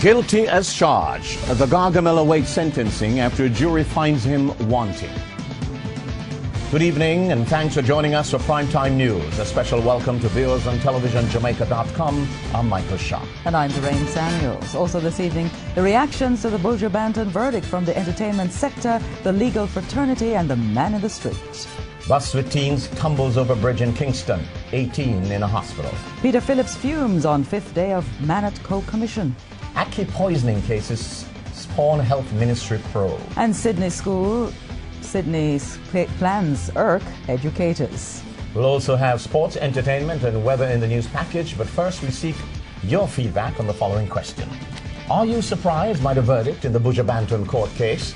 Guilty as charged. The Gargamel awaits sentencing after a jury finds him wanting. Good evening and thanks for joining us for Primetime News. A special welcome to viewers on televisionjamaica.com. I'm Michael Shaw. And I'm Doreen Samuels. Also this evening, the reactions to the Buju Banton verdict from the entertainment sector, the legal fraternity and the man in the street. Bus with teens tumbles over bridge in Kingston. 18 in a hospital. Peter Phillips fumes on fifth day of Manat Co-Commission. Aki poisoning cases spawn health ministry probe. And Sydney's plans irk educators. We'll also have sports, entertainment and weather in the news package, but first we seek your feedback on the following question. Are you surprised by the verdict in the Buju Banton court case?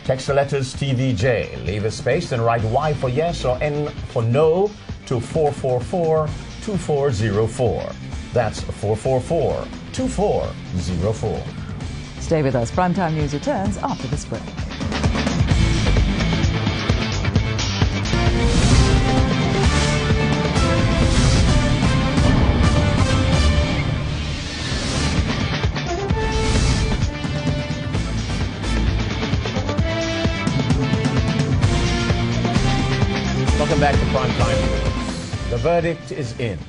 Text the letters TVJ, leave a space and write Y for yes or N for no to 444-2404. That's 444-2404. Stay with us. Primetime News returns after this break. Welcome back to Primetime News. The verdict is in.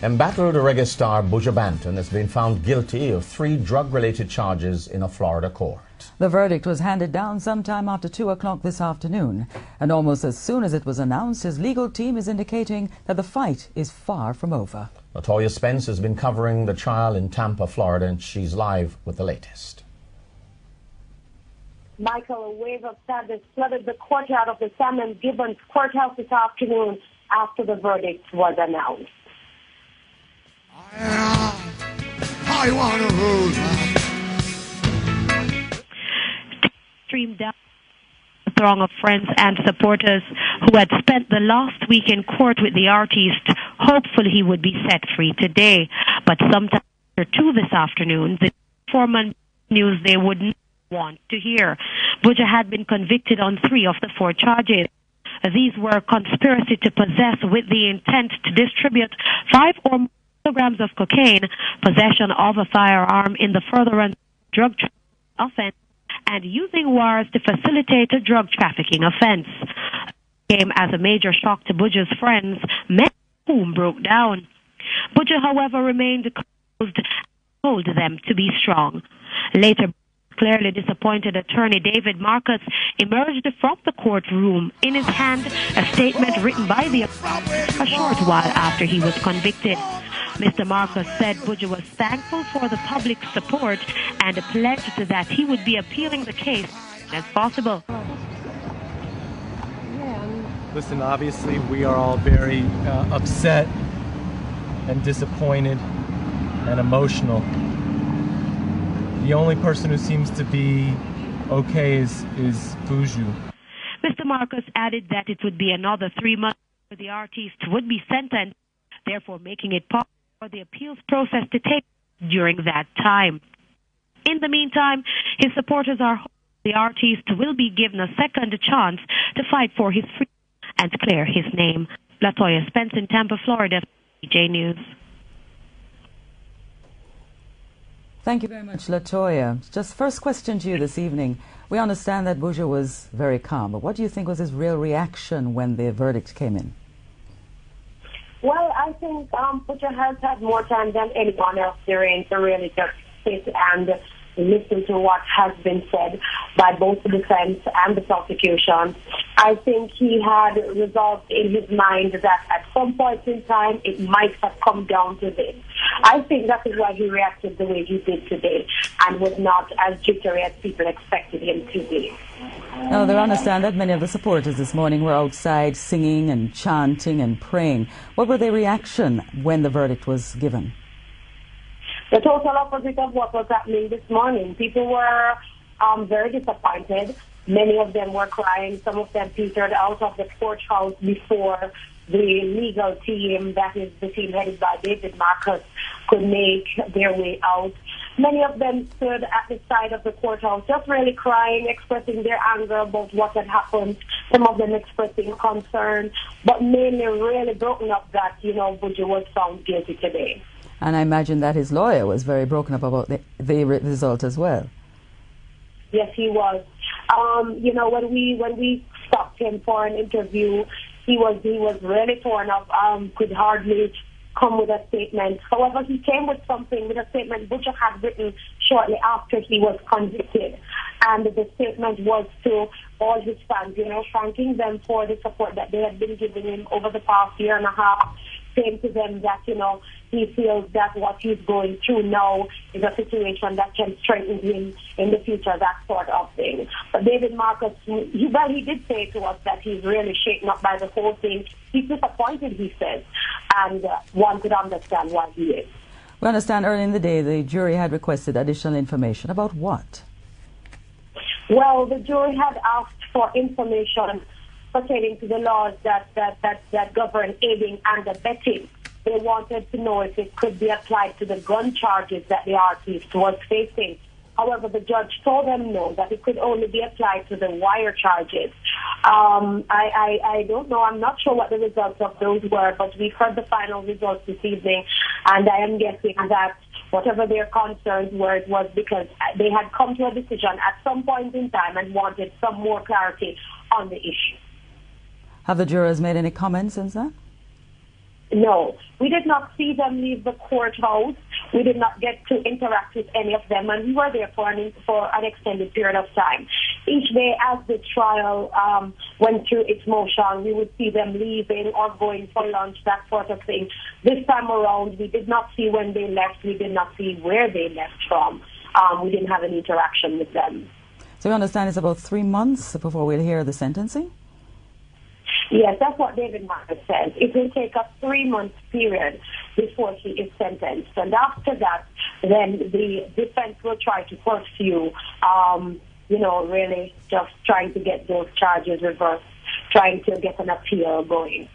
Embattled reggae star Buju Banton has been found guilty of 3 drug-related charges in a Florida court. The verdict was handed down sometime after 2 o'clock this afternoon. And almost as soon as it was announced, his legal team is indicating that the fight is far from over. Latoya Spence has been covering the trial in Tampa, Florida, and she's live with the latest. Michael, a wave of sadness flooded the courtyard of the Sam Gibbons courthouse this afternoon after the verdict was announced. I want to rule. Streamed down a throng of friends and supporters who had spent the last week in court with the artiste, hopeful he would be set free today. But sometime after 2 this afternoon, the foreman news they wouldn't want to hear. Buju had been convicted on 3 of the 4 charges. These were conspiracy to possess with the intent to distribute 5 or more kilograms of cocaine, possession of a firearm in the furtherance of drug trafficking offense, and using wires to facilitate a drug trafficking offense. It came as a major shock to Buju's friends, many of whom broke down. Buju, however, remained composed and told them to be strong. Later, clearly disappointed attorney David Markus emerged from the courtroom, in his hand a statement written by the a short while after he was convicted. Mr. Markus said Buju was thankful for the public's support and pledged that he would be appealing the case as possible. Listen, obviously we are all very upset and disappointed and emotional. The only person who seems to be okay is Buju. Mr. Markus added that it would be another 3 months before the artist would be sentenced, therefore making it possible for the appeals process to take during that time. In the meantime, his supporters are hoping the artist will be given a second chance to fight for his freedom and clear his name. Latoya Spence in Tampa, Florida, TVJ News. Thank you very much, Latoya. Just first question to you this evening. We understand that Buju was very calm, but what do you think was his real reaction when the verdict came in? Well, I think Buju has had more time than anyone else during to really just sit and listen to what has been said by both the defense and the prosecution. I think he had resolved in his mind that at some point in time it might have come down to this. I think that is why he reacted the way he did today and was not as jittery as people expected him to be. Now, they understand that many of the supporters this morning were outside singing and chanting and praying. What were their reaction when the verdict was given? The total opposite of what was happening this morning. People were very disappointed. Many of them were crying. Some of them petered out of the courthouse before the legal team, that is the team headed by David Markus, could make their way out. Many of them stood at the side of the courthouse just really crying, expressing their anger about what had happened. Some of them expressing concern, but mainly really broken up that, Buju was found guilty today. And I imagine that his lawyer was very broken up about the result as well. Yes, he was. When we stopped him for an interview, he was really torn up. Could hardly come with a statement. However, he came with a statement Buju had written shortly after he was convicted. And the statement was to all his fans, thanking them for the support that they had been giving him over the past year and a half, saying to them that, he feels that what he's going through now is a situation that can strengthen him in the future, that sort of thing. But David Markus, he did say to us that he's really shaken up by the whole thing. He's disappointed, he says, and one could understand why he is. We understand early in the day the jury had requested additional information. About what? Well, the jury had asked for information pertaining to the laws that govern aiding and abetting. They wanted to know if it could be applied to the gun charges that the artist was facing. However, the judge told them no, that it could only be applied to the wire charges. I don't know. I'm not sure what the results of those were, but we've heard the final results this evening, and I am guessing that whatever their concerns were, it was because they had come to a decision at some point in time and wanted some more clarity on the issue. Have the jurors made any comments since then? No, we did not see them leave the courthouse. We did not get to interact with any of them, and we were there for an extended period of time. Each day as the trial went through its motion, we would see them leaving or going for lunch, that sort of thing. This time around, we did not see when they left. We did not see where they left from. We didn't have any interaction with them. So we understand it's about 3 months before we'll hear the sentencing? Yes, that's what David Markus says. It will take a 3-month period before he is sentenced. And after that, then the defense will try to pursue, really just trying to get those charges reversed, trying to get an appeal going.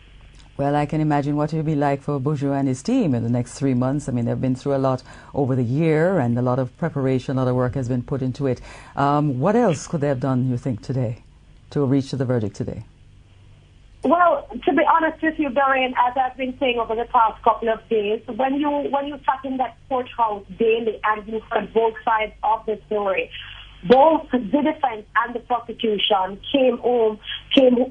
Well, I can imagine what it will be like for Buju and his team in the next 3 months. I mean, they've been through a lot over the year, and a lot of preparation, a lot of work has been put into it. What else could they have done, you think, today to reach the verdict today? Well, to be honest with you, Dorian, as I've been saying over the past couple of days, when you sat in that courthouse daily and you heard both sides of the story, both the defense and the prosecution came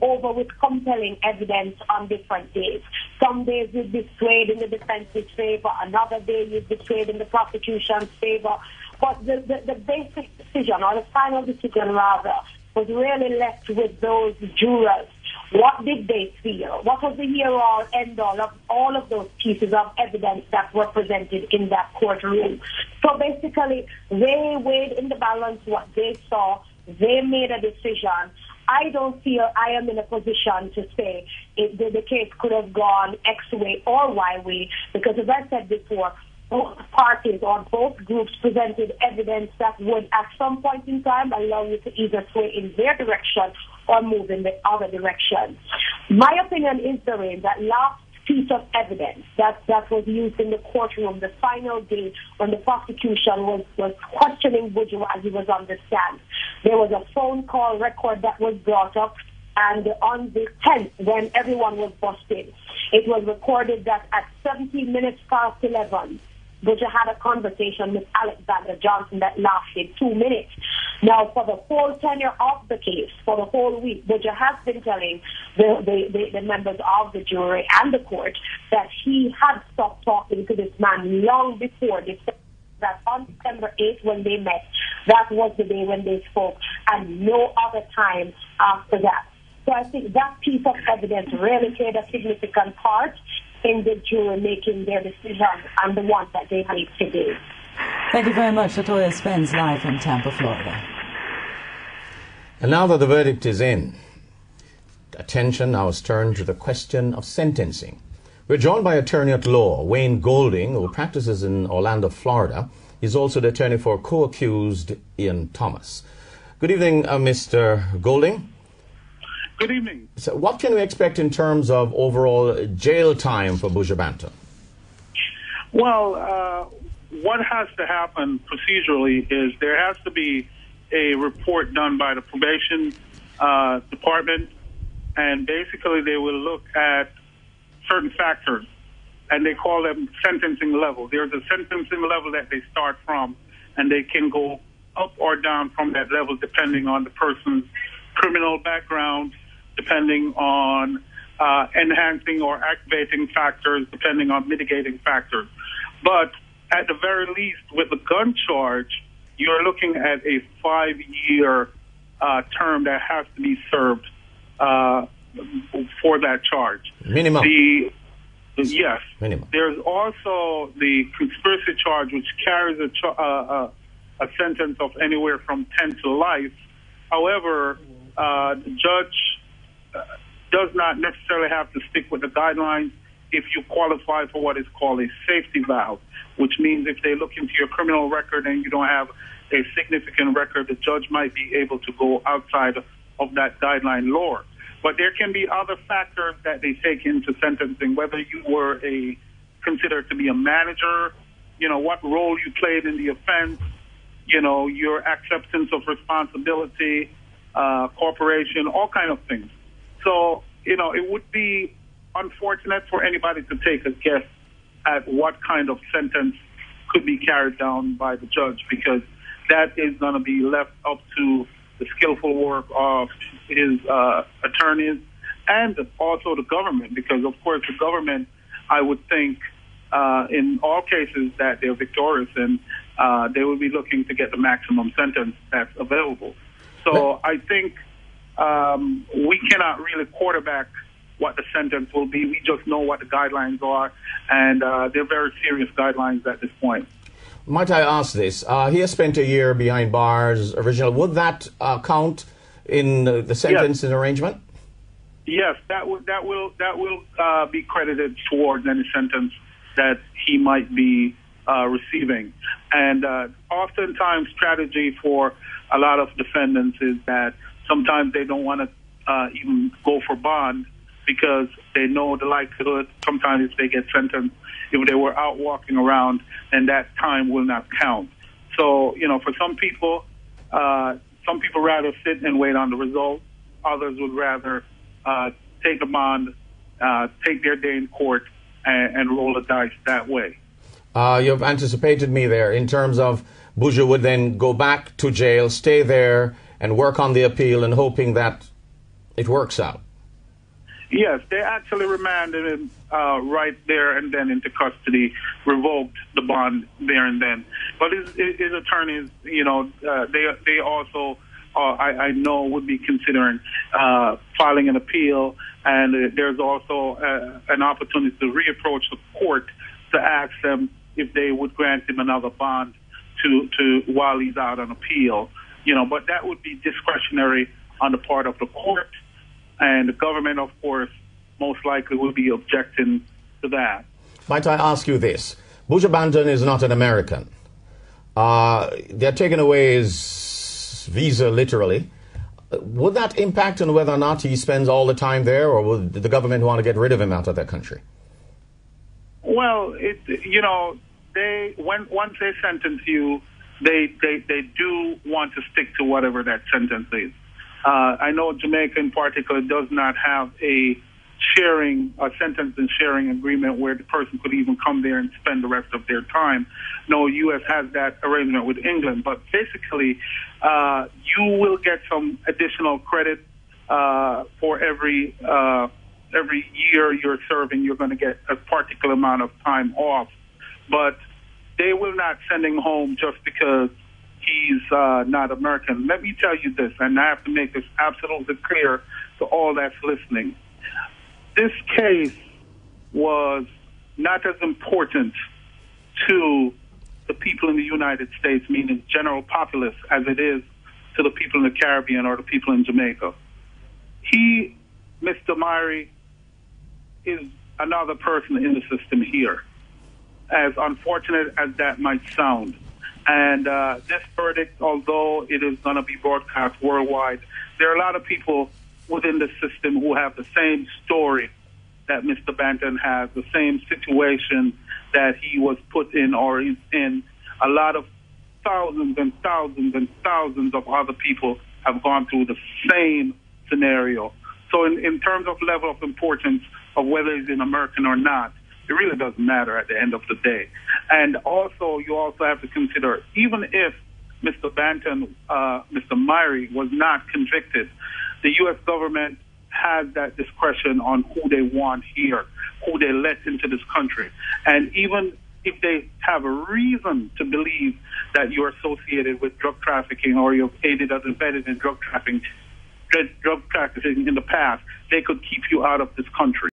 over with compelling evidence on different days. Some days you'd be swayed in the defense's favor, another day you'd be swayed in the prosecution's favor. But the basic decision, or the final decision rather, was really left with those jurors. What did they feel? What was the here-all, end-all of all of those pieces of evidence that were presented in that courtroom? So basically, they weighed in the balance what they saw. They made a decision. I don't feel I am in a position to say the case could have gone X way or Y way, because as I said before, both parties or both groups presented evidence that would at some point in time allow you to either sway in their direction or move in the other direction. My opinion is, that last piece of evidence that was used in the courtroom, the final day when the prosecution was questioning Buju as he was on the stand, there was a phone call record that was brought up, and on the 10th, when everyone was busted, it was recorded that at 17 minutes past 11, Buju had a conversation with Alexander Johnson that lasted 2 minutes. Now, for the whole tenure of the case, for the whole week, Buju has been telling the members of the jury and the court that he had stopped talking to this man long before this. That on December 8th, when they met, that was the day when they spoke, and no other time after that. So I think that piece of evidence really played a significant part in the jury making their decision and the one that they made today. Thank you very much. Latoya Spence, live from Tampa, Florida. And now that the verdict is in, attention now is turned to the question of sentencing. We're joined by attorney at law Wayne Golding, who practices in Orlando, Florida. He's also the attorney for co-accused Ian Thomas. Good evening, Mr. Golding. Good evening. So what can we expect in terms of overall jail time for Buju Banton? Well, what has to happen procedurally is there has to be a report done by the probation department, and basically they will look at certain factors and they call them sentencing level. There's a sentencing level that they start from, and they can go up or down from that level depending on the person's criminal background, depending on enhancing or aggravating factors, depending on mitigating factors. But at the very least, with the gun charge, you're looking at a 5-year term that has to be served for that charge. Minimum. Yes. Minimum. There's also the conspiracy charge, which carries a sentence of anywhere from 10 to life. However, the judge does not necessarily have to stick with the guidelines if you qualify for what is called a safety valve, which means if they look into your criminal record and you don't have a significant record, the judge might be able to go outside of that guideline law. But there can be other factors that they take into sentencing, whether you were considered to be a manager, what role you played in the offense, your acceptance of responsibility, corporation, all kind of things. So, it would be unfortunate for anybody to take a guess at what kind of sentence could be carried down by the judge, because that is going to be left up to the skillful work of his attorneys and also the government, because, of course, the government, I would think, in all cases that they're victorious in, they will be looking to get the maximum sentence that's available. So I think we cannot really quarterback what the sentence will be. We just know what the guidelines are, and they're very serious guidelines at this point. Might I ask this? He has spent a year behind bars originally. Would that count in the sentencing arrangement? Yes, that will be credited towards any sentence that he might be receiving. And oftentimes, strategy for a lot of defendants is that sometimes they don't want to even go for bond because they know the likelihood. Sometimes if they get sentenced, if they were out walking around, and that time will not count. So, for some people rather sit and wait on the result. Others would rather take a bond, take their day in court, and roll the dice that way. You've anticipated me there in terms of Buju would then go back to jail, stay there, and work on the appeal and hoping that it works out. Yes, they actually remanded him right there and then into custody, revoked the bond there and then. But his attorneys, they also, I know, would be considering filing an appeal, and there's also an opportunity to reapproach the court to ask them if they would grant him another bond to while he's out on appeal. But that would be discretionary on the part of the court. And the government, of course, most likely will be objecting to that. Might I ask you this? Buju Banton is not an American. They're taking away his visa, literally. Would that impact on whether or not he spends all the time there, or would the government want to get rid of him out of that country? Well, once they sentence you, they do want to stick to whatever that sentence is. I know Jamaica in particular does not have a sentence and sharing agreement where the person could even come there and spend the rest of their time. No, U.S. has that arrangement with England. But basically, you will get some additional credit for every year you're serving. You're going to get a particular amount of time off. But they will not send him home just because he's not American. Let me tell you this, and I have to make this absolutely clear to all that's listening. This case was not as important to the people in the United States, meaning general populace, as it is to the people in the Caribbean or the people in Jamaica. He, Mr. Myrie, is another person in the system here, as unfortunate as that might sound. And this verdict, although it is going to be broadcast worldwide, there are a lot of people within the system who have the same story that Mr. Banton has, the same situation that he was put in or is in. A lot of thousands and thousands and thousands of other people have gone through the same scenario. So in terms of level of importance of whether he's an American or not, it really doesn't matter at the end of the day. And also, you also have to consider, even if Mr. Banton, Mr. Myrie was not convicted, the U.S. government has that discretion on who they want here, who they let into this country. And even if they have a reason to believe that you're associated with drug trafficking or you've aided or abetted in drug trafficking in the past, they could keep you out of this country.